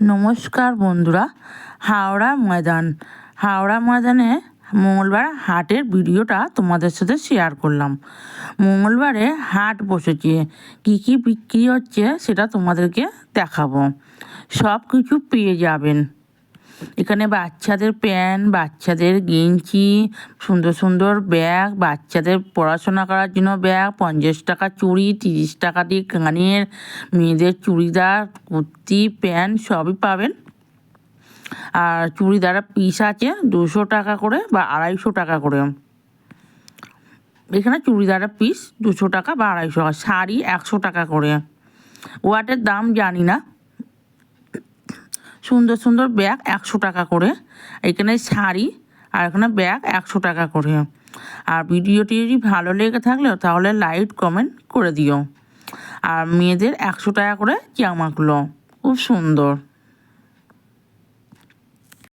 নমস্কার বন্ধুরা, হাওড়া ময়দানে মঙ্গলবার হাটের ভিডিওটা তোমাদের সাথে শেয়ার করলাম। মঙ্গলবারে হাট বসেছে, কী কী বিক্রি হচ্ছে সেটা তোমাদেরকে দেখাবো। সব কিছু পেয়ে যাবেন এখানে। বাচ্চাদের প্যান্ট, বাচ্চাদের গেঞ্জি, সুন্দর সুন্দর ব্যাগ, বাচ্চাদের পড়াশোনা করার জন্য ব্যাগ, 50 টাকা চুড়ি, 30 টাকা দিয়ে কানের, মেয়েদের চুড়িদার, কুর্তি, প্যান্ট সবই পাবেন। আর চুড়িদারের পিস আছে 200 টাকা করে বা 250 টাকা করে। এখানে চুড়িদারের পিস 200 টাকা বা 250 টাকা, শাড়ি 100 টাকা করে। ওয়াটের দাম জানি না। সুন্দর সুন্দর ব্যাগ 100 টাকা করে। এখানে শাড়ি আর এখানে ব্যাগ 100 টাকা করে। আর ভিডিওটি যদি ভালো লেগে থাকলে তাহলে লাইক কমেন্ট করে দিও। আর মেয়েদের 100 টাকা করে জামাগুলো খুব সুন্দর।